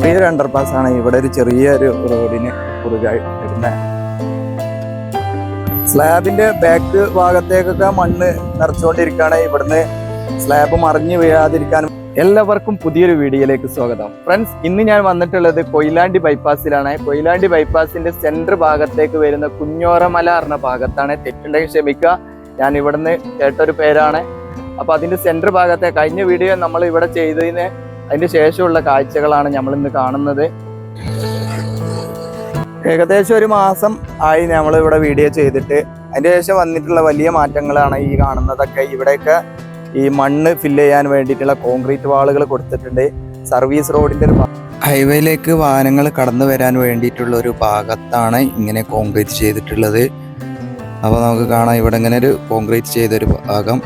ചെറിയൊരു അണ്ടർപാസ് ആണ്. ഇവിടെ ഒരു ചെറിയൊരു റോഡിന് കുറുകായി വരുന്നത്. സ്ലാബിന്റെ ബാക്ക് ഭാഗത്തേക്കൊക്കെ മണ്ണ് നിറച്ചുകൊണ്ടിരിക്കുകയാണ്. ഇവിടുന്ന് സ്ലാബ് മറിഞ്ഞു വീഴാതിരിക്കാനും. എല്ലാവർക്കും പുതിയൊരു വീഡിയോയിലേക്ക് സ്വാഗതം. ഫ്രണ്ട്സ്, ഇന്ന് ഞാൻ വന്നിട്ടുള്ളത് കൊയിലാണ്ടി ബൈപ്പാസിലാണ്. കൊയിലാണ്ടി ബൈപ്പാസിന്റെ സെൻട്രൽ ഭാഗത്തേക്ക് വരുന്ന കുഞ്ഞോറമല എന്ന ഭാഗത്താണ്. തെറ്റുണ്ടെങ്കിൽ ക്ഷമിക്കുക, ഞാൻ ഇവിടുന്ന് കേട്ടൊരു പേരാണ്. അപ്പൊ അതിന്റെ സെൻട്രൽ ഭാഗത്തെ കഴിഞ്ഞ വീഡിയോ നമ്മൾ ഇവിടെ ചെയ്തതിന് അതിന്റെ ശേഷമുള്ള കാഴ്ചകളാണ് നമ്മൾ ഇന്ന് കാണുന്നത്. ഏകദേശം ഒരു മാസം ആയി നമ്മൾ ഇവിടെ വീഡിയോ ചെയ്തിട്ട്. അതിന്റെ ശേഷം വന്നിട്ടുള്ള വലിയ മാറ്റങ്ങളാണ് ഈ കാണുന്നതൊക്കെ. ഇവിടെയൊക്കെ ഈ മണ്ണ് ഫില്ല് ചെയ്യാൻ വേണ്ടിയിട്ടുള്ള കോൺക്രീറ്റ് വാളുകൾ കൊടുത്തിട്ടുണ്ട്. സർവീസ് റോഡിന്റെ ഒരു ഹൈവേയിലേക്ക് വാഹനങ്ങൾ കടന്നു വരാൻ വേണ്ടിയിട്ടുള്ള ഒരു ഭാഗത്താണ് ഇങ്ങനെ കോൺക്രീറ്റ് ചെയ്തിട്ടുള്ളത്. അപ്പോൾ നമുക്ക് കാണാം ഇവിടെ ഇങ്ങനെ ഒരു കോൺക്രീറ്റ് ചെയ്തൊരു ഭാഗം.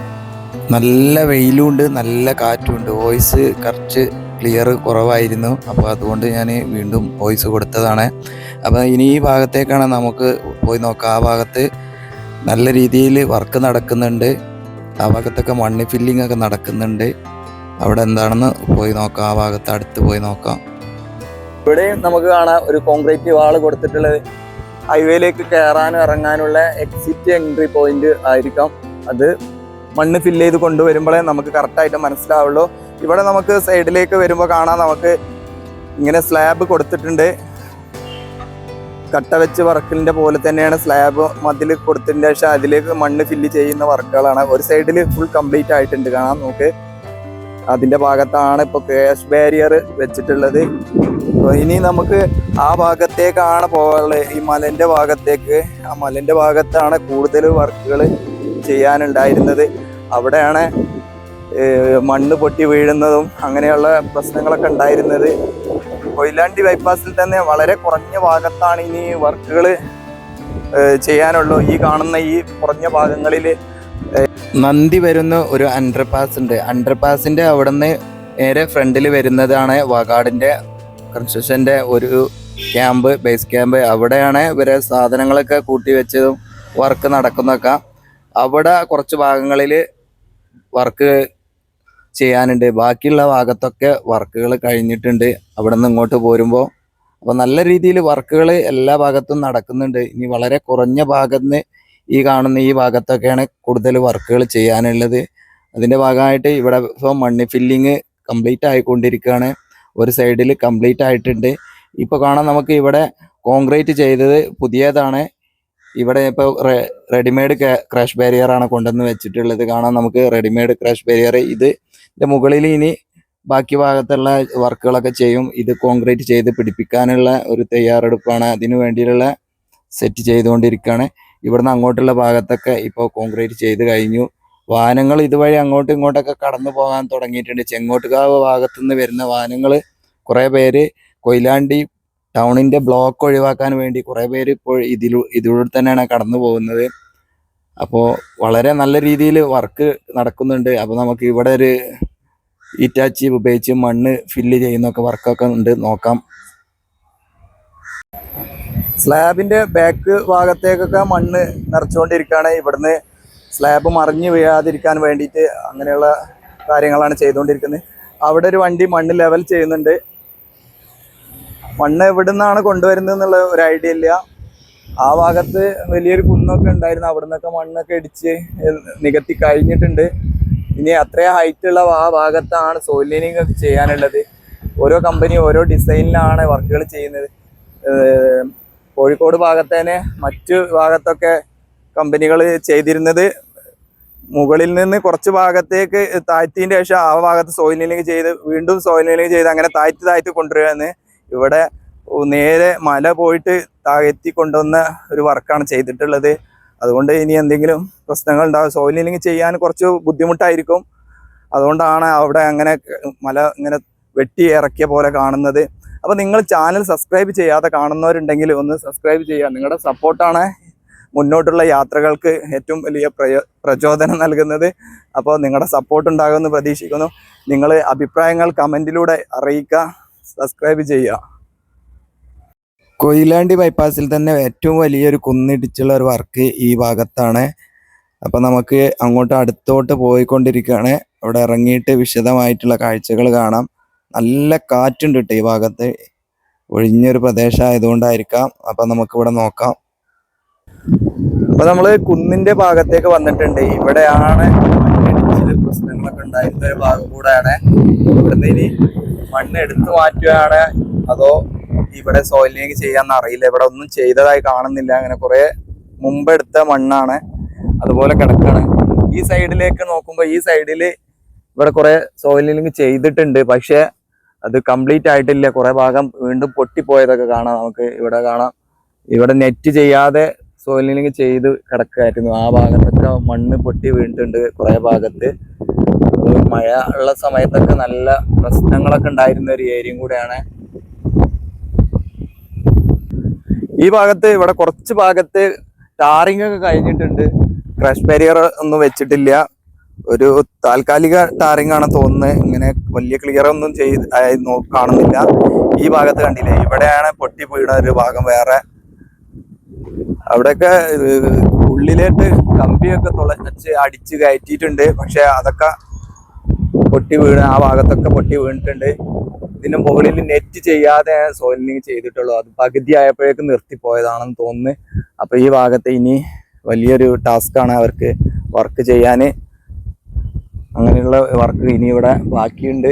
നല്ല വെയിലുണ്ട്, നല്ല കാറ്റുണ്ട്. വോയിസ് കുറച്ച് ക്ലിയർ കുറവായിരുന്നു, അപ്പോൾ അതുകൊണ്ട് ഞാൻ വീണ്ടും വോയിസ് കൊടുത്തതാണ്. അപ്പോൾ ഇനി ഈ ഭാഗത്തേക്കാണ് നമുക്ക് പോയി നോക്കാം. ആ ഭാഗത്ത് നല്ല രീതിയിൽ വർക്ക് നടക്കുന്നുണ്ട്. ആ ഭാഗത്തൊക്കെ മണ്ണ് ഫില്ലിംഗ് ഒക്കെ നടക്കുന്നുണ്ട്. അവിടെ എന്താണെന്ന് പോയി നോക്കാം. ആ ഭാഗത്ത് അടുത്ത് പോയി നോക്കാം. ഇവിടെ നമുക്ക് കാണാം ഒരു കോൺക്രീറ്റ് വാള് കൊടുത്തിട്ടുള്ളത്. ഹൈവേയിലേക്ക് കയറാനും ഇറങ്ങാനുള്ള എക്സിറ്റ് എൻട്രി പോയിന്റ് ആയിരിക്കാം. അത് മണ്ണ് ഫില്ല് ചെയ്ത് കൊണ്ടുവരുമ്പോഴേ നമുക്ക് കറക്റ്റായിട്ട് മനസ്സിലാവുള്ളൂ. ഇവിടെ നമുക്ക് സൈഡിലേക്ക് വരുമ്പോൾ കാണാം, നമുക്ക് ഇങ്ങനെ സ്ലാബ് കൊടുത്തിട്ടുണ്ട്. കട്ട വെച്ച് വർക്കിൻ്റെ പോലെ തന്നെയാണ് സ്ലാബ് മതിൽ കൊടുത്തതിന് ശേഷം അതിലേക്ക് മണ്ണ് ഫില്ല് ചെയ്യുന്ന വർക്കുകളാണ്. ഒരു സൈഡിൽ ഫുൾ കംപ്ലീറ്റ് ആയിട്ടുണ്ട്, കാണാം നമുക്ക്. അതിൻ്റെ ഭാഗത്താണ് ഇപ്പോൾ ക്രാഷ് ബാരിയർ വെച്ചിട്ടുള്ളത്. അപ്പോൾ ഇനി നമുക്ക് ആ ഭാഗത്തേക്കാണ് പോകാനുള്ളത്, ഈ മലൻ്റെ ഭാഗത്തേക്ക്. ആ മലൻ്റെ ഭാഗത്താണ് കൂടുതൽ വർക്കുകൾ ചെയ്യാനുണ്ടായിരുന്നത്. അവിടെയാണ് മണ്ണ് പൊട്ടി വീഴുന്നതും അങ്ങനെയുള്ള പ്രശ്നങ്ങളൊക്കെ ഉണ്ടായിരുന്നത്. കൊയിലാണ്ടി ബൈപ്പാസിൽ തന്നെ വളരെ കുറഞ്ഞ ഭാഗത്താണ് ഇനി വർക്കുകൾ ചെയ്യാനുള്ളൂ. ഈ കാണുന്ന ഈ കുറഞ്ഞ ഭാഗങ്ങളിൽ നന്ദി വരുന്ന ഒരു അണ്ടർപാസ് ഉണ്ട്. അണ്ടർപാസിൻ്റെ അവിടെ നിന്ന് നേരെ ഫ്രണ്ടിൽ വരുന്നതാണ് വാഗാടിൻ്റെ കൺസ്ട്രക്ഷൻ്റെ ഒരു ക്യാമ്പ്, ബേസ് ക്യാമ്പ്. അവിടെയാണ് ഇവരെ സാധനങ്ങളൊക്കെ കൂട്ടി വെച്ചതും വർക്ക് നടക്കുന്നതൊക്കെ. അവിടെ കുറച്ച് ഭാഗങ്ങളിൽ വർക്ക് ചെയ്യാനുണ്ട്. ബാക്കിയുള്ള ഭാഗത്തൊക്കെ വർക്കുകൾ കഴിഞ്ഞിട്ടുണ്ട് അവിടെ നിന്ന് ഇങ്ങോട്ട് പോരുമ്പോൾ. അപ്പോൾ നല്ല രീതിയിൽ വർക്കുകൾ എല്ലാ ഭാഗത്തും നടക്കുന്നുണ്ട്. ഇനി വളരെ കുറഞ്ഞ ഭാഗത്ത് ഈ കാണുന്ന ഈ ഭാഗത്തൊക്കെയാണ് കൂടുതൽ വർക്കുകൾ ചെയ്യാനുള്ളത്. അതിൻ്റെ ഭാഗമായിട്ട് ഇവിടെ ഇപ്പോൾ മണ്ണ് ഫില്ലിങ് കംപ്ലീറ്റ് ആയിക്കൊണ്ടിരിക്കുകയാണ്. ഒരു സൈഡിൽ കംപ്ലീറ്റ് ആയിട്ടുണ്ട്. ഇപ്പോൾ കാണാം നമുക്ക് ഇവിടെ കോൺക്രീറ്റ് ചെയ്തത് പുതിയതാണ്. ഇവിടെ ഇപ്പോൾ റെഡിമെയ്ഡ് ക്രാഷ് ബാരിയറാണ് കൊണ്ടുവന്ന് വെച്ചിട്ടുള്ളത്. കാണാം നമുക്ക് റെഡിമെയ്ഡ് ക്രാഷ് ബാരിയർ. ഇതിൻ്റെ മുകളിൽ ഇനി ബാക്കി ഭാഗത്തുള്ള വർക്കുകളൊക്കെ ചെയ്യും. ഇത് കോൺക്രീറ്റ് ചെയ്ത് പിടിപ്പിക്കാനുള്ള ഒരു തയ്യാറെടുപ്പാണ്. അതിനു വേണ്ടിയിട്ടുള്ള സെറ്റ് ചെയ്തുകൊണ്ടിരിക്കുകയാണ്. ഇവിടുന്ന് അങ്ങോട്ടുള്ള ഭാഗത്തൊക്കെ ഇപ്പോൾ കോൺക്രീറ്റ് ചെയ്ത് കഴിഞ്ഞു. വാഹനങ്ങൾ ഇതുവഴി അങ്ങോട്ടും ഇങ്ങോട്ടൊക്കെ കടന്നു പോകാൻ തുടങ്ങിയിട്ടുണ്ട്. ചെങ്ങോട്ടുകാവ് ഭാഗത്തുനിന്ന് വരുന്ന വാഹനങ്ങൾ കുറേ പേര് കൊയിലാണ്ടി ടൗണിൻ്റെ ബ്ലോക്ക് ഒഴിവാക്കാൻ വേണ്ടി കുറേ പേര് ഇപ്പോൾ ഇതിലൂടെ തന്നെയാണ് കടന്നു പോകുന്നത്. അപ്പോൾ വളരെ നല്ല രീതിയിൽ വർക്ക് നടക്കുന്നുണ്ട്. അപ്പോൾ നമുക്ക് ഇവിടെ ഒരു ഈറ്റാച്ചി ഉപയോഗിച്ച് മണ്ണ് ഫില്ല് ചെയ്യുന്നൊക്കെ വർക്കൊക്കെ ഉണ്ട്, നോക്കാം. സ്ലാബിൻ്റെ ബാക്ക് ഭാഗത്തേക്കൊക്കെ മണ്ണ് നിറച്ചുകൊണ്ടിരിക്കുകയാണ്. ഇവിടുന്ന് സ്ലാബ് മറിഞ്ഞു വീഴാതിരിക്കാൻ വേണ്ടിയിട്ട് അങ്ങനെയുള്ള കാര്യങ്ങളാണ് ചെയ്തുകൊണ്ടിരിക്കുന്നത്. അവിടെ ഒരു വണ്ടി മണ്ണ് ലെവൽ ചെയ്യുന്നുണ്ട്. മണ്ണ് എവിടെ നിന്നാണ് കൊണ്ടുവരുന്നത് എന്നുള്ള ഒരു ഐഡിയ ഇല്ല. ആ ഭാഗത്ത് വലിയൊരു കുന്നൊക്കെ ഉണ്ടായിരുന്നു, അവിടെ നിന്നൊക്കെ മണ്ണൊക്കെ ഇടിച്ച് നികത്തി കഴിഞ്ഞിട്ടുണ്ട്. ഇനി അത്രയും ഹൈറ്റുള്ള ആ ഭാഗത്താണ് സോയിൽ ലൈനിങ് ഒക്കെ ചെയ്യാനുള്ളത്. ഓരോ കമ്പനി ഓരോ ഡിസൈനിലാണ് വർക്കുകൾ ചെയ്യുന്നത്. കോഴിക്കോട് ഭാഗത്തേനെ മറ്റു ഭാഗത്തൊക്കെ കമ്പനികൾ ചെയ്തിരുന്നത് മുകളിൽ നിന്ന് കുറച്ച് ഭാഗത്തേക്ക് താഴ്ത്തിയതിൻ്റെ ശേഷം ആ ഭാഗത്ത് സോയിൽ ലൈനിങ് ചെയ്ത് വീണ്ടും സോയിൽ ലൈനിങ് ചെയ്ത് അങ്ങനെ താഴ്ത്തി കൊണ്ടുവരുന്നത്. ഇവിടെ നേരെ മല പോയിട്ട് താഴ്ത്തി കൊണ്ടുവന്ന ഒരു വർക്കാണ് ചെയ്തിട്ടുള്ളത്. അതുകൊണ്ട് ഇനി എന്തെങ്കിലും പ്രശ്നങ്ങൾ ഉണ്ടാവും. സോയിൽ ലൈനിങ് ചെയ്യാൻ കുറച്ച് ബുദ്ധിമുട്ടായിരിക്കും. അതുകൊണ്ടാണ് അവിടെ അങ്ങനെ മല ഇങ്ങനെ വെട്ടി ഇറക്കിയ പോലെ കാണുന്നത്. അപ്പോൾ നിങ്ങൾ ചാനൽ സബ്സ്ക്രൈബ് ചെയ്യാതെ കാണുന്നവരുണ്ടെങ്കിൽ ഒന്ന് സബ്സ്ക്രൈബ് ചെയ്യുക. നിങ്ങളുടെ സപ്പോർട്ടാണ് മുന്നോട്ടുള്ള യാത്രകൾക്ക് ഏറ്റവും വലിയ പ്രചോദനം നൽകുന്നത്. അപ്പോൾ നിങ്ങളുടെ സപ്പോർട്ട് ഉണ്ടാകുമെന്ന് പ്രതീക്ഷിക്കുന്നു. നിങ്ങൾ അഭിപ്രായങ്ങൾ കമൻറ്റിലൂടെ അറിയിക്കുക, സബ്സ്ക്രൈബ് ചെയ്യുക. കൊയിലാണ്ടി ബൈപ്പാസിൽ തന്നെ ഏറ്റവും വലിയൊരു കുന്നിടിച്ചുള്ള ഒരു വർക്ക് ഈ ഭാഗത്താണ്. അപ്പോൾ നമുക്ക് അങ്ങോട്ട് അടുത്തോട്ട് പോയിക്കൊണ്ടിരിക്കുകയാണ്. അവിടെ ഇറങ്ങിയിട്ട് വിശദമായിട്ടുള്ള കാഴ്ചകൾ കാണാം. നല്ല കാറ്റുണ്ട് കേട്ടോ ഈ ഭാഗത്ത്. ഒഴിഞ്ഞൊരു പ്രദേശം ആയതുകൊണ്ടായിരിക്കാം. അപ്പൊ നമുക്കിവിടെ നോക്കാം. അപ്പൊ നമ്മള് കുന്നിന്റെ ഭാഗത്തേക്ക് വന്നിട്ടുണ്ട്. ഇവിടെയാണ് മണ്ണിടിച്ചില് പ്രശ്നങ്ങളൊക്കെ ഉണ്ടായിരുന്ന ഒരു ഭാഗം കൂടെയാണ്. ഇവിടുന്ന് ഇനി മണ്ണ് എടുത്തു മാറ്റുകയാണ് അതോ ഇവിടെ സോയിലിംഗ് ചെയ്യാന്ന് അറിയില്ല. ഇവിടെ ഒന്നും ചെയ്തതായി കാണുന്നില്ല. അങ്ങനെ കുറെ മുമ്പ് എടുത്ത മണ്ണാണ് അതുപോലെ കിടക്കാണ്. ഈ സൈഡിലേക്ക് നോക്കുമ്പോൾ ഈ സൈഡില് ഇവിടെ കുറെ സോയിലിംഗ് ചെയ്തിട്ടുണ്ട്. പക്ഷെ അത് കംപ്ലീറ്റ് ആയിട്ടില്ല. കുറെ ഭാഗം വീണ്ടും പൊട്ടിപ്പോയതൊക്കെ കാണാം. നമുക്ക് ഇവിടെ കാണാം. ഇവിടെ നെറ്റ് ചെയ്യാതെ സോയിലിംഗ് ചെയ്ത് കിടക്കായിരുന്നു. ആ ഭാഗത്തൊക്കെ മണ്ണ് പൊട്ടി വീണിട്ടുണ്ട് കുറെ ഭാഗത്ത്. മഴ ഉള്ള സമയത്തൊക്കെ നല്ല പ്രശ്നങ്ങളൊക്കെ ഉണ്ടായിരുന്ന ഒരു ഏരിയയും കൂടെയാണ്. ഈ ഭാഗത്ത് ഇവിടെ കുറച്ച് ഭാഗത്ത് ടാറിങ് ഒക്കെ കഴിഞ്ഞിട്ടുണ്ട്. ക്രഷ് ബാരിയർ ഒന്നും വെച്ചിട്ടില്ല. ഒരു താൽക്കാലിക ടാറിങ് ആണ് തോന്നുന്നത്. ഇങ്ങനെ വലിയ ക്ലിയർ ഒന്നും കാണുന്നില്ല. ഈ ഭാഗത്ത് കണ്ടില്ലേ, ഇവിടെയാണ് പൊട്ടി വീണ ഒരു ഭാഗം. വേറെ അവിടെയൊക്കെ ഉള്ളിലേട്ട് കമ്പിയൊക്കെ തുളച്ച് അടിച്ച് കയറ്റിയിട്ടുണ്ട്. പക്ഷെ അതൊക്കെ പൊട്ടി വീണ് ആ ഭാഗത്തൊക്കെ പൊട്ടി വീണിട്ടുണ്ട്. ഇതിന്റെ മുകളിൽ നെറ്റ് ചെയ്യാതെ സോയിലിംഗ് ചെയ്തിട്ടുള്ളൂ. അത് പകുതി ആയപ്പോഴേക്കും നിർത്തിപ്പോയതാണെന്ന് തോന്നുന്നു. അപ്പൊ ഈ ഭാഗത്ത് ഇനി വലിയൊരു ടാസ്ക്കാണ് അവർക്ക് വർക്ക് ചെയ്യാന്. അങ്ങനെയുള്ള വർക്ക് ഇനി ഇവിടെ ബാക്കിയുണ്ട്.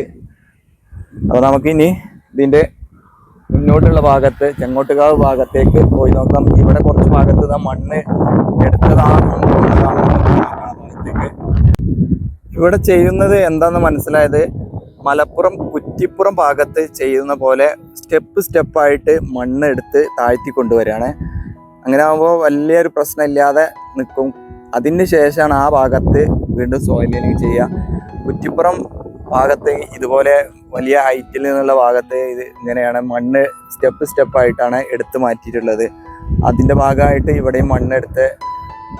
അപ്പൊ നമുക്ക് ഇനി ഇതിന്റെ മുന്നോട്ടുള്ള ഭാഗത്ത് ചെങ്ങോട്ടുകാവ് ഭാഗത്തേക്ക് പോയി നോക്കാം. ഇവിടെ കുറച്ച് ഭാഗത്ത് മണ്ണ് എടുത്തതാണ്. ഇവിടെ ചെയ്യുന്നത് എന്താന്ന് മനസ്സിലായത്, മലപ്പുറം കുറ്റിപ്പുറം ഭാഗത്ത് ചെയ്യുന്ന പോലെ സ്റ്റെപ്പായിട്ട് മണ്ണ് എടുത്ത് താഴ്ത്തി കൊണ്ടുവരികയാണ്. അങ്ങനെ ആകുമ്പോൾ വലിയൊരു പ്രശ്നമില്ലാതെ നിൽക്കും. അതിന് ശേഷമാണ് ആ ഭാഗത്ത് വീണ്ടും സോയിലിംഗ് ചെയ്യുക. കുറ്റിപ്പുറം ഭാഗത്ത് ഇതുപോലെ വലിയ ഹൈറ്റിൽ നിന്നുള്ള ഭാഗത്ത് ഇത് ഇങ്ങനെയാണ് മണ്ണ് സ്റ്റെപ്പായിട്ടാണ് എടുത്ത് മാറ്റിയിട്ടുള്ളത്. അതിൻ്റെ ഭാഗമായിട്ട് ഇവിടെയും മണ്ണെടുത്ത്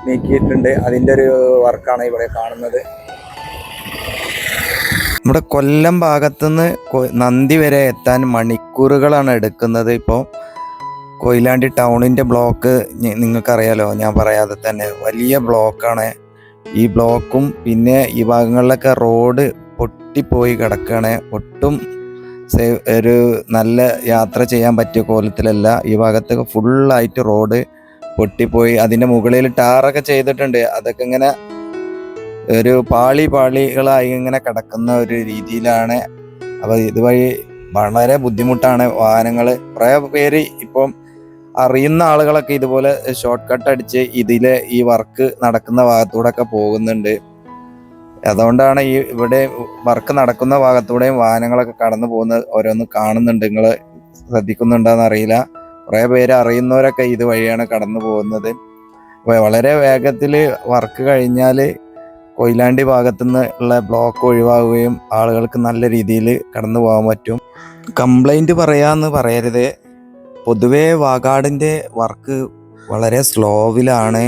നീക്കിയിട്ടുണ്ട്. അതിൻ്റെ ഒരു വർക്കാണ് ഇവിടെ കാണുന്നത്. നമ്മുടെ കൊല്ലം ഭാഗത്തുനിന്ന് നന്ദി വരെ എത്താൻ മണിക്കൂറുകളാണ് എടുക്കുന്നത്. ഇപ്പോൾ കൊയിലാണ്ടി ടൗണിൻ്റെ ബ്ലോക്ക് നിങ്ങൾക്കറിയാലോ, ഞാൻ പറയാതെ തന്നെ വലിയ ബ്ലോക്കാണ്. ഈ ബ്ലോക്കും പിന്നെ ഈ ഭാഗങ്ങളിലൊക്കെ റോഡ് പൊട്ടിപ്പോയി കിടക്കുകയാണ്. ഒട്ടും ഒരു നല്ല യാത്ര ചെയ്യാൻ പറ്റിയ കോലത്തിലല്ല. ഈ ഭാഗത്തൊക്കെ ഫുള്ളായിട്ട് റോഡ് പൊട്ടിപ്പോയി. അതിൻ്റെ മുകളിൽ ടാറൊക്കെ ചെയ്തിട്ടുണ്ട്. അതൊക്കെ ഇങ്ങനെ ഒരു പാളികളായി ഇങ്ങനെ കിടക്കുന്ന ഒരു രീതിയിലാണ്. അപ്പോൾ ഇതുവഴി വളരെ ബുദ്ധിമുട്ടാണ് വാഹനങ്ങൾ. കുറേ പേര് ഇപ്പം അറിയുന്ന ആളുകളൊക്കെ ഇതുപോലെ ഷോർട്ട് കട്ട് അടിച്ച് ഇതിലെ ഈ വർക്ക് നടക്കുന്ന ഭാഗത്തൂടെ ഒക്കെ പോകുന്നുണ്ട്. അതുകൊണ്ടാണ് ഇവിടെ വർക്ക് നടക്കുന്ന ഭാഗത്തൂടെയും വാഹനങ്ങളൊക്കെ കടന്നു പോകുന്നത് ഓരോന്ന് കാണുന്നുണ്ട്. നിങ്ങൾ ശ്രദ്ധിക്കുന്നുണ്ടോയെന്ന് അറിയില്ല. കുറേ പേര് അറിയുന്നവരൊക്കെ ഇതുവഴിയാണ് കടന്നു പോകുന്നത്. വളരെ വേഗത്തിൽ വർക്ക് കഴിഞ്ഞാൽ കൊയിലാണ്ടി ഭാഗത്തുനിന്ന് ഉള്ള ബ്ലോക്ക് ഒഴിവാകുകയും ആളുകൾക്ക് നല്ല രീതിയിൽ കടന്നു പോകാൻ പറ്റും. കംപ്ലൈൻറ്റ് പറയാമെന്ന് പറയരുത്. പൊതുവേ വാഗാടിൻ്റെ വർക്ക് വളരെ സ്ലോവിലാണ്.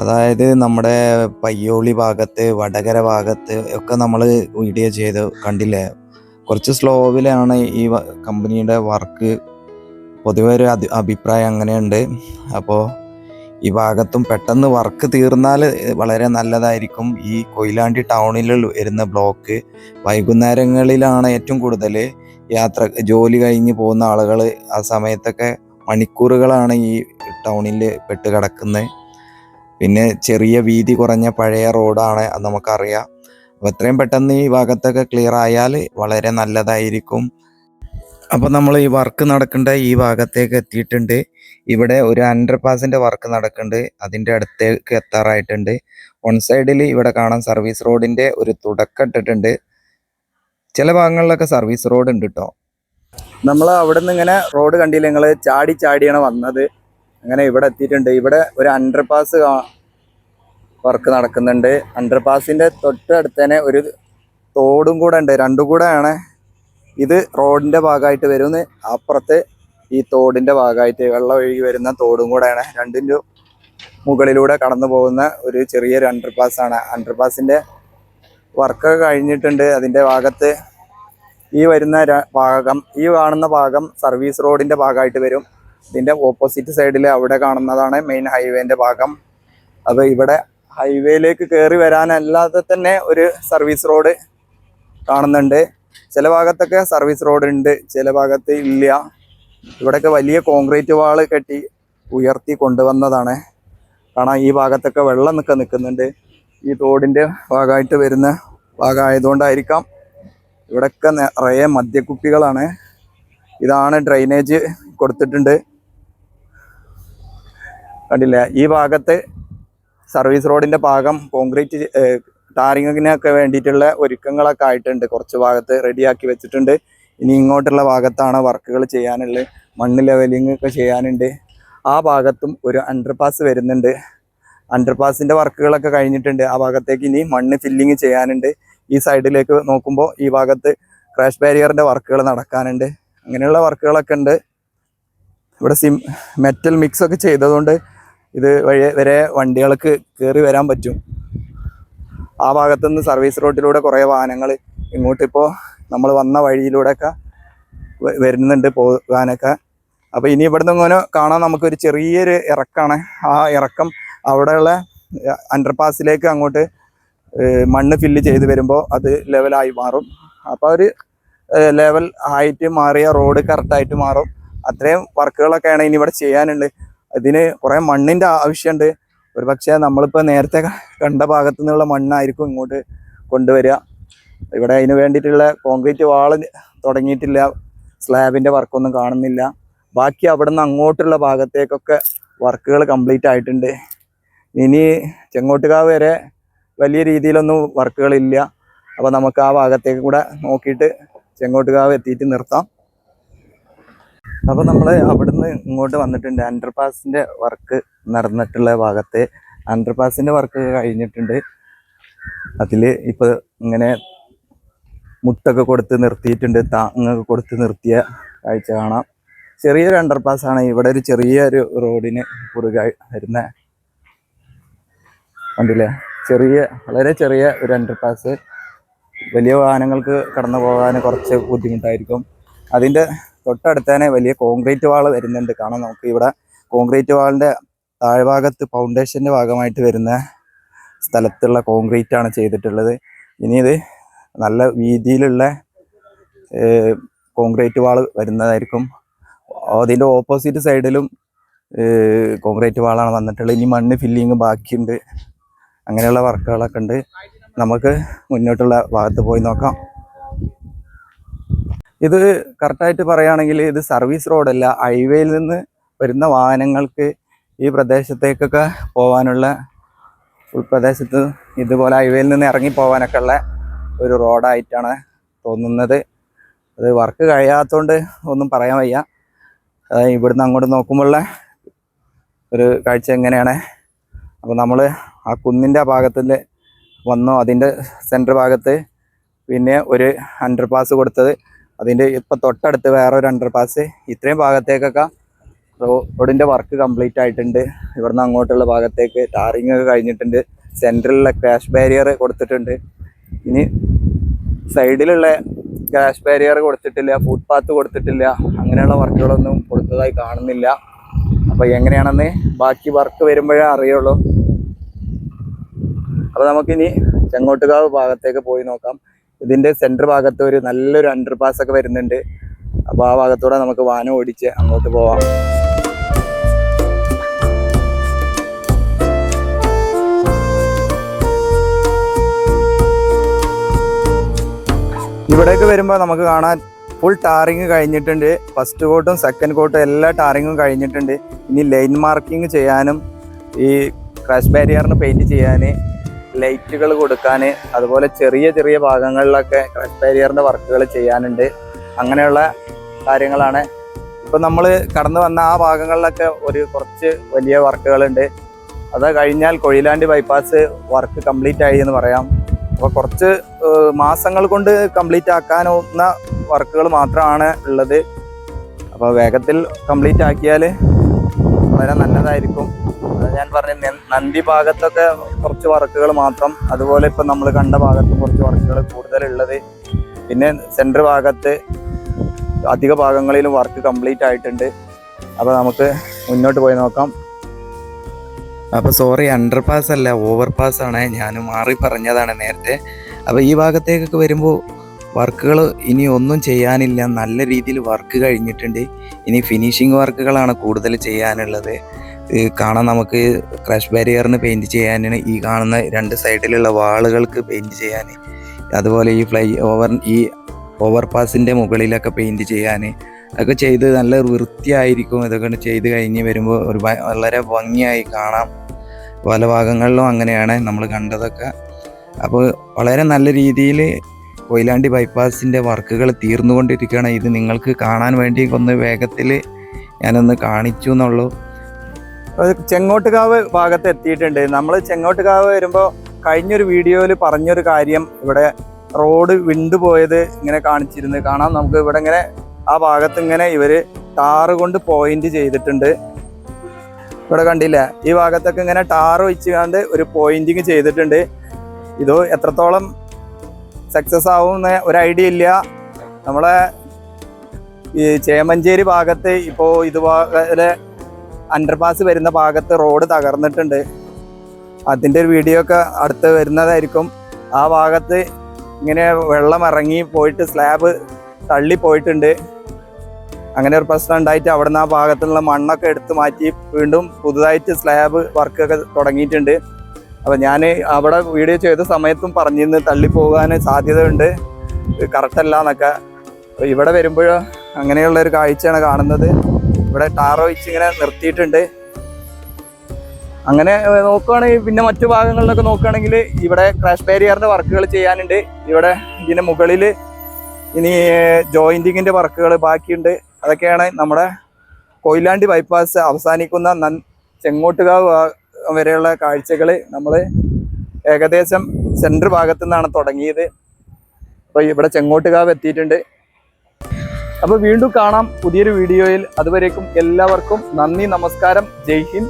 അതായത് നമ്മുടെ പയ്യോളി ഭാഗത്ത്, വടകര ഭാഗത്ത് ഒക്കെ നമ്മൾ വീഡിയോ ചെയ്ത് കണ്ടില്ലേ, കുറച്ച് സ്ലോവിലാണ് ഈ കമ്പനിയുടെ വർക്ക്. പൊതുവെ ഒരു അഭിപ്രായം അങ്ങനെയുണ്ട്. അപ്പോൾ ഈ ഭാഗത്തും പെട്ടെന്ന് വർക്ക് തീർന്നാൽ വളരെ നല്ലതായിരിക്കും. ഈ കൊയിലാണ്ടി ടൗണിൽ വരുന്ന ബ്ലോക്ക് വൈകുന്നേരങ്ങളിലാണ് ഏറ്റവും കൂടുതൽ ജോലി കഴിഞ്ഞ് പോകുന്ന ആളുകൾ. ആ സമയത്തൊക്കെ മണിക്കൂറുകളാണ് ഈ ടൗണിൽ പെട്ട് കിടക്കുന്നത്. പിന്നെ ചെറിയ വീതി കുറഞ്ഞ പഴയ റോഡാണ്, അത് നമുക്കറിയാം. അപ്പോൾ എത്രയും പെട്ടെന്ന് ഈ ഭാഗത്തൊക്കെ ക്ലിയർ ആയാൽ വളരെ നല്ലതായിരിക്കും. അപ്പോൾ നമ്മൾ ഈ വർക്ക് നടക്കേണ്ട ഈ ഭാഗത്തേക്ക് എത്തിയിട്ടുണ്ട്. ഇവിടെ ഒരു അണ്ടർപാസിൻ്റെ വർക്ക് നടക്കുന്നുണ്ട്. അതിൻ്റെ അടുത്തേക്ക് എത്താറായിട്ടുണ്ട്. വൺ സൈഡിൽ ഇവിടെ കാണാൻ സർവീസ് റോഡിൻ്റെ ഒരു തുടക്കം ഇട്ടിട്ടുണ്ട്. ചില ഭാഗങ്ങളിലൊക്കെ സർവീസ് റോഡ് ഉണ്ട് കേട്ടോ. നമ്മൾ അവിടെ നിന്ന് ഇങ്ങനെ റോഡ് കണ്ടില്ല, നിങ്ങൾ ചാടിയാണ് വന്നത്. അങ്ങനെ ഇവിടെ എത്തിയിട്ടുണ്ട്. ഇവിടെ ഒരു അണ്ടർപാസ് വർക്ക് നടക്കുന്നുണ്ട്. അണ്ടർപാസിൻ്റെ തൊട്ടടുത്ത് തന്നെ ഒരു തോടും കൂടെ ഉണ്ട്. രണ്ടും കൂടെയാണ്. ഇത് റോഡിൻ്റെ ഭാഗമായിട്ട് വരുന്നത്. അപ്പുറത്ത് ഈ തോടിൻ്റെ ഭാഗമായിട്ട് വെള്ളം ഒഴുകി വരുന്ന തോടും കൂടെയാണ്. രണ്ടിൻ്റെ മുകളിലൂടെ കടന്നു പോകുന്ന ഒരു ചെറിയൊരു അണ്ടർപാസ്സാണ്. അണ്ടർപാസിൻ്റെ വർക്കൊക്കെ കഴിഞ്ഞിട്ടുണ്ട്. അതിൻ്റെ ഭാഗത്ത് ഈ വരുന്ന ഈ കാണുന്ന ഭാഗം സർവീസ് റോഡിൻ്റെ ഭാഗമായിട്ട് വരും. ഇതിൻ്റെ ഓപ്പോസിറ്റ് സൈഡിൽ അവിടെ കാണുന്നതാണ് മെയിൻ ഹൈവേൻ്റെ ഭാഗം. അപ്പോൾ ഇവിടെ ഹൈവേയിലേക്ക് കയറി വരാനല്ലാതെ തന്നെ ഒരു സർവീസ് റോഡ് കാണുന്നുണ്ട്. ചില ഭാഗത്തൊക്കെ സർവീസ് റോഡ് ഉണ്ട്, ചില ഭാഗത്ത് ഇല്ല. ഇവിടെയൊക്കെ വലിയ കോൺക്രീറ്റ് വാള് കെട്ടി ഉയർത്തി കൊണ്ടുവന്നതാണ്. കാരണം ഈ ഭാഗത്തൊക്കെ വെള്ളം നിൽക്കുന്നുണ്ട്. ഈ തോടിൻ്റെ ഭാഗമായിട്ട് വരുന്ന ഭാഗമായതുകൊണ്ടായിരിക്കാം. ഇവിടെയൊക്കെ നിറയെ മദ്യക്കുപ്പികളാണ്. ഇതാണ് ഡ്രെയിനേജ് കൊടുത്തിട്ടുണ്ട്, കണ്ടില്ലേ. ഈ ഭാഗത്ത് സർവീസ് റോഡിൻ്റെ ഭാഗം കോൺക്രീറ്റ് ടാറിങ്ങിനൊക്കെ വേണ്ടിയിട്ടുള്ള ഒരുക്കങ്ങളൊക്കെ ആയിട്ടുണ്ട്. കുറച്ച് ഭാഗത്ത് റെഡിയാക്കി വെച്ചിട്ടുണ്ട്. ഇനി ഇങ്ങോട്ടുള്ള ഭാഗത്താണ് വർക്കുകൾ ചെയ്യാനുള്ളത്. മണ്ണ് ലെവലിംഗ് ഒക്കെ ചെയ്യാനുണ്ട്. ആ ഭാഗത്തും ഒരു അണ്ടർപാസ് വരുന്നുണ്ട്. അണ്ടർപാസിൻ്റെ വർക്കുകളൊക്കെ കഴിഞ്ഞിട്ടുണ്ട്. ആ ഭാഗത്തേക്ക് ഇനി മണ്ണ് ഫില്ലിങ് ചെയ്യാനുണ്ട്. ഈ സൈഡിലേക്ക് നോക്കുമ്പോൾ ഈ ഭാഗത്ത് ക്രാഷ് ബാരിയറിൻ്റെ വർക്കുകൾ നടക്കാനുണ്ട്. അങ്ങനെയുള്ള വർക്കുകളൊക്കെ ഉണ്ട്. ഇവിടെ മെറ്റൽ മിക്സ് ഒക്കെ ചെയ്തതുകൊണ്ട് ഇത് വരെ വണ്ടികൾക്ക് കയറി വരാൻ പറ്റും. ആ ഭാഗത്തുനിന്ന് സർവീസ് റോഡിലൂടെ കുറേ വാഹനങ്ങൾ ഇങ്ങോട്ടിപ്പോൾ നമ്മൾ വന്ന വഴിയിലൂടെയൊക്കെ വരുന്നുണ്ട് പോകാനൊക്കെ. അപ്പോൾ ഇനി ഇവിടുന്ന് ഇങ്ങനെ കാണാൻ നമുക്കൊരു ചെറിയൊരു ഇറക്കമാണ്. ആ ഇറക്കം അവിടെയുള്ള അണ്ടർപാസിലേക്ക് അങ്ങോട്ട് മണ്ണ് ഫില്ല് ചെയ്ത് വരുമ്പോൾ അത് ലെവലായി മാറും. അപ്പോൾ ഒരു ലെവൽ ആയിട്ട് മാറിയ റോഡ് കറക്റ്റായിട്ട് മാറും. അത്രയും വർക്കുകളൊക്കെയാണ് ഇനി ഇവിടെ ചെയ്യാനുള്ളത്. ഇതിന് കുറേ മണ്ണിൻ്റെ ആവശ്യമുണ്ട്. ഒരു പക്ഷേ നമ്മളിപ്പോൾ നേരത്തെ കണ്ട ഭാഗത്തു നിന്നുള്ള മണ്ണായിരിക്കും ഇങ്ങോട്ട് കൊണ്ടുവരിക. ഇവിടെ അതിന് വേണ്ടിയിട്ടുള്ള കോൺക്രീറ്റ് വാള് തുടങ്ങിയിട്ടില്ല, സ്ലാബിൻ്റെ വർക്കൊന്നും കാണുന്നില്ല. ബാക്കി അവിടെ നിന്ന് അങ്ങോട്ടുള്ള ഭാഗത്തേക്കൊക്കെ വർക്കുകൾ കംപ്ലീറ്റ് ആയിട്ടുണ്ട്. ഇനി ചെങ്ങോട്ടുകാവ് വരെ വലിയ രീതിയിലൊന്നും വർക്കുകളില്ല. അപ്പോൾ നമുക്ക് ആ ഭാഗത്തേക്ക് കൂടെ നോക്കിയിട്ട് ചെങ്ങോട്ടുകാവ് എത്തിയിട്ട് നിർത്താം. അപ്പോൾ നമ്മൾ അവിടുന്ന് ഇങ്ങോട്ട് വന്നിട്ടുണ്ട്. അണ്ടർപാസിൻ്റെ വർക്ക് നടന്നിട്ടുള്ള ഭാഗത്ത് അണ്ടർപാസിൻ്റെ വർക്ക് കഴിഞ്ഞിട്ടുണ്ട്. അതിൽ ഇപ്പോൾ ഇങ്ങനെ മുട്ടൊക്കെ കൊടുത്ത് നിർത്തിയിട്ടുണ്ട്, താങ്ങൊക്കെ കൊടുത്ത് നിർത്തിയ കാഴ്ച കാണാം. ചെറിയൊരു അണ്ടർപാസ്സാണ്. ഇവിടെ ഒരു ചെറിയൊരു റോഡിന് കുറുകെ വരുന്ന, കണ്ടില്ലേ, വളരെ ചെറിയ ഒരു അണ്ടർപാസ്. വലിയ വാഹനങ്ങൾക്ക് കടന്നു പോകാൻ കുറച്ച് ബുദ്ധിമുട്ടായിരിക്കും. അതിൻ്റെ തൊട്ടടുത്ത് തന്നെ വലിയ കോൺക്രീറ്റ് വാൾ വരുന്നുണ്ട്. കാണാം നമുക്ക് ഇവിടെ കോൺക്രീറ്റ് വാളിൻ്റെ താഴ്ഭാഗത്ത് ഫൗണ്ടേഷൻ്റെ ഭാഗമായിട്ട് വരുന്ന സ്ഥലത്തുള്ള കോൺക്രീറ്റ് ആണ് ചെയ്തിട്ടുള്ളത്. ഇനി ഇത് നല്ല വീതിയിലുള്ള കോൺക്രീറ്റ് വാൾ വരുന്നതായിരിക്കും. അതിൻ്റെ ഓപ്പോസിറ്റ് സൈഡിലും കോൺക്രീറ്റ് വാളാണ് വന്നിട്ടുള്ളത്. ഇനി മണ്ണ് ഫില്ലിങ് ബാക്കിയുണ്ട്. അങ്ങനെയുള്ള വർക്കുകളൊക്കെ ഉണ്ട്. നമുക്ക് മുന്നോട്ടുള്ള ഭാഗത്ത് പോയി നോക്കാം. ഇത് കറക്റ്റായിട്ട് പറയുകയാണെങ്കിൽ ഇത് സർവീസ് റോഡല്ല. ഹൈവേയിൽ നിന്ന് വരുന്ന വാഹനങ്ങൾക്ക് ഈ പ്രദേശത്തേക്കൊക്കെ പോകാനുള്ള, ഉൾപ്രദേശത്ത് ഇതുപോലെ ഹൈവേയിൽ നിന്ന് ഇറങ്ങി പോകാനൊക്കെ ഉള്ള ഒരു റോഡായിട്ടാണ് തോന്നുന്നത്. അത് വർക്ക് കഴിയാത്തതുകൊണ്ട് ഒന്നും പറയാൻ വയ്യ. ഇവിടുന്ന് അങ്ങോട്ട് നോക്കുമ്പോഴുള്ള ഒരു കാഴ്ച എങ്ങനെയാണ്. അപ്പോൾ നമ്മൾ ആ കുന്നിൻ്റെ ഭാഗത്തിൽ വന്നു. അതിൻ്റെ സെൻറ്റർ ഭാഗത്ത് പിന്നെ ഒരു അണ്ടർപാസ് കൊടുത്തത്, അതിൻ്റെ ഇപ്പോൾ തൊട്ടടുത്ത് വേറൊരു അണ്ടർപാസ്. ഇത്രയും ഭാഗത്തേക്കൊക്കെ റോഡിൻ്റെ വർക്ക് കംപ്ലീറ്റ് ആയിട്ടുണ്ട്. ഇവിടുന്ന് അങ്ങോട്ടുള്ള ഭാഗത്തേക്ക് ടാറിങ് ഒക്കെ കഴിഞ്ഞിട്ടുണ്ട്. സെൻറ്ററിലുള്ള ക്രാഷ് ബാരിയർ കൊടുത്തിട്ടുണ്ട്. ഇനി സൈഡിലുള്ള ക്രാഷ് ബാരിയർ കൊടുത്തിട്ടില്ല, ഫുട്പാത്ത് കൊടുത്തിട്ടില്ല. അങ്ങനെയുള്ള വർക്കുകളൊന്നും കൊടുത്തതായി കാണുന്നില്ല. അപ്പോൾ എങ്ങനെയാണെന്ന് ബാക്കി വർക്ക് വരുമ്പോഴേ അറിയുള്ളൂ. അപ്പോൾ നമുക്കിനി ചെങ്ങോട്ടുകാവ് ഭാഗത്തേക്ക് പോയി നോക്കാം. ഇതിൻ്റെ സെൻറ്റർ ഭാഗത്ത് ഒരു നല്ലൊരു അണ്ടർപാസ് ഒക്കെ വരുന്നുണ്ട്. അപ്പോൾ ആ ഭാഗത്തൂടെ നമുക്ക് വാഹനം ഓടിച്ച് അങ്ങോട്ട് പോവാം. ഇവിടേക്ക് വരുമ്പോൾ നമുക്ക് കാണാൻ ഫുൾ ടാറിങ് കഴിഞ്ഞിട്ടുണ്ട്. ഫസ്റ്റ് കോട്ടും സെക്കൻഡ് കോട്ടും എല്ലാ ടാറിങ്ങും കഴിഞ്ഞിട്ടുണ്ട്. ഇനി ലൈൻ മാർക്കിങ് ചെയ്യാനും ഈ ക്രാഷ് ബാരിയറിന് പെയിൻറ്റ് ചെയ്യാൻ, ലൈറ്റുകൾ കൊടുക്കാൻ, അതുപോലെ ചെറിയ ചെറിയ ഭാഗങ്ങളിലൊക്കെ ക്രാഷ് ബാരിയറിൻ്റെ വർക്കുകൾ ചെയ്യാനുണ്ട്. അങ്ങനെയുള്ള കാര്യങ്ങളാണ്. ഇപ്പം നമ്മൾ കടന്നു വന്ന ആ ഭാഗങ്ങളിലൊക്കെ കുറച്ച് വലിയ വർക്കുകളുണ്ട്. അത് കഴിഞ്ഞാൽ കൊയിലാണ്ടി ബൈപ്പാസ് വർക്ക് കംപ്ലീറ്റ് ആയി എന്ന് പറയാം. അപ്പോൾ കുറച്ച് മാസങ്ങൾ കൊണ്ട് കംപ്ലീറ്റ് ആക്കാവുന്ന വർക്കുകൾ മാത്രമാണ് ഉള്ളത്. അപ്പോൾ വേഗത്തിൽ കംപ്ലീറ്റ് ആക്കിയാൽ വളരെ നല്ലതായിരിക്കും. ഞാൻ പറഞ്ഞ നന്ദി ഭാഗത്തൊക്കെ കുറച്ച് വർക്കുകൾ മാത്രം, അതുപോലെ ഇപ്പം നമ്മൾ കണ്ട ഭാഗത്തും കുറച്ച് വർക്കുകൾ കൂടുതലുള്ളത്. പിന്നെ സെൻറ്റർ ഭാഗത്ത് അധിക ഭാഗങ്ങളിലും വർക്ക് കംപ്ലീറ്റ് ആയിട്ടുണ്ട്. അപ്പോൾ നമുക്ക് മുന്നോട്ട് പോയി നോക്കാം. അപ്പോൾ സോറി, അണ്ടർപാസ് അല്ല, ഓവർപാസ് ആണ്. ഞാൻ മാറി പറഞ്ഞതാണ് നേരത്തെ. അപ്പോൾ ഈ ഭാഗത്തേക്കൊക്കെ വരുമ്പോൾ വർക്കുകൾ ഇനി ഒന്നും ചെയ്യാനില്ല, നല്ല രീതിയിൽ വർക്ക് കഴിഞ്ഞിട്ടുണ്ട്. ഇനി ഫിനിഷിങ് വർക്കുകളാണ് കൂടുതൽ ചെയ്യാനുള്ളത്. കാണാൻ നമുക്ക് ക്രാഷ് ബാരിയറിന് പെയിൻറ് ചെയ്യാനാണ്, ഈ കാണുന്ന 2 സൈഡിലുള്ള വാളുകൾക്ക് പെയിൻറ് ചെയ്യാൻ, അതുപോലെ ഈ ഈ ഓവർപാസിൻ്റെ മുകളിലൊക്കെ പെയിൻറ് ചെയ്യാൻ ഒക്കെ ചെയ്ത് നല്ല വൃത്തിയായിരിക്കും. ഇതൊക്കെ ചെയ്ത് കഴിഞ്ഞ് വരുമ്പോൾ വളരെ ഭംഗിയായി കാണാം. പല ഭാഗങ്ങളിലും അങ്ങനെയാണ് നമ്മൾ കണ്ടതൊക്കെ. അപ്പോൾ വളരെ നല്ല രീതിയിൽ കൊയിലാണ്ടി ബൈപ്പാസിൻ്റെ വർക്കുകൾ തീർന്നുകൊണ്ടിരിക്കുകയാണ്. ഇത് നിങ്ങൾക്ക് കാണാൻ വേണ്ടി ഒന്ന് വേഗത്തിൽ ഞാനൊന്ന് കാണിച്ചു എന്നുള്ളൂ. ചെങ്ങോട്ടുകാവ് ഭാഗത്ത് എത്തിയിട്ടുണ്ട്. നമ്മൾ ചെങ്ങോട്ടുകാവ് വരുമ്പോൾ കഴിഞ്ഞൊരു വീഡിയോയിൽ പറഞ്ഞൊരു കാര്യം, ഇവിടെ റോഡ് വിണ്ടുപോയത് ഇങ്ങനെ കാണിച്ചിരുന്നു. കാണാം നമുക്ക് ഇവിടെ ഇങ്ങനെ ആ ഭാഗത്ത് ഇങ്ങനെ ഇവർ ടാറ് കൊണ്ട് പോയിന്റ് ചെയ്തിട്ടുണ്ട്. ഇവിടെ കണ്ടില്ല, ഈ ഭാഗത്തൊക്കെ ഇങ്ങനെ ടാർ വെച്ചുകൊണ്ട് ഒരു പോയിന്റിങ് ചെയ്തിട്ടുണ്ട്. ഇത് എത്രത്തോളം സക്സസ് ആവുമെന്ന് ഒരു ഐഡിയ ഇല്ല. നമ്മളെ ഈ ചേമഞ്ചേരി ഭാഗത്ത് ഇപ്പോൾ ഇതുപോലെ അണ്ടർപാസ് വരുന്ന ഭാഗത്ത് റോഡ് തകർന്നിട്ടുണ്ട്. അതിൻ്റെ ഒരു വീഡിയോ ഒക്കെ അടുത്ത് വരുന്നതായിരിക്കും. ആ ഭാഗത്ത് ഇങ്ങനെ വെള്ളം ഇറങ്ങി പോയിട്ട് സ്ലാബ് തള്ളി പോയിട്ടുണ്ട്. അങ്ങനെ ഒരു പ്രശ്നം ഉണ്ടായിട്ട് അവിടെ നിന്ന് ആ ഭാഗത്തുള്ള മണ്ണൊക്കെ എടുത്ത് മാറ്റി വീണ്ടും പുതുതായിട്ട് സ്ലാബ് വർക്കൊക്കെ തുടങ്ങിയിട്ടുണ്ട്. അപ്പോൾ ഞാൻ അവിടെ വീഡിയോ ചെയ്ത സമയത്തും പറഞ്ഞിരുന്നു തള്ളിപ്പോകാൻ സാധ്യതയുണ്ട്, കറക്റ്റല്ല എന്നൊക്കെ. ഇവിടെ വരുമ്പോഴോ അങ്ങനെയുള്ളൊരു കാഴ്ചയാണ് കാണുന്നത്. ഇവിടെ ടാറോ വെച്ച് ഇങ്ങനെ നിർത്തിയിട്ടുണ്ട്. അങ്ങനെ നോക്കുകയാണെങ്കിൽ പിന്നെ മറ്റു ഭാഗങ്ങളിലൊക്കെ നോക്കുകയാണെങ്കിൽ ഇവിടെ ക്രാഷ് ബാരിയറിൻ്റെ വർക്കുകൾ ചെയ്യാനുണ്ട്. ഇവിടെ ഇതിന് മുകളിൽ ഇനി ജോയിൻറ്റിങ്ങിൻ്റെ വർക്കുകൾ ബാക്കിയുണ്ട്. അതൊക്കെയാണ് നമ്മുടെ കൊയിലാണ്ടി ബൈപ്പാസ് അവസാനിക്കുന്ന ചെങ്ങോട്ടുകാവ് വരെയുള്ള കാഴ്ചകൾ. നമ്മൾ ഏകദേശം സെൻറ്റർ ഭാഗത്തു നിന്നാണ് തുടങ്ങിയത്. അപ്പോൾ ഇവിടെ ചെങ്ങോട്ടുകാവ് എത്തിയിട്ടുണ്ട്. അപ്പോൾ വീണ്ടും കാണാം പുതിയൊരു വീഡിയോയിൽ. അതുവരേക്കും എല്ലാവർക്കും നന്ദി, നമസ്കാരം, ജയ് ഹിന്ദ്.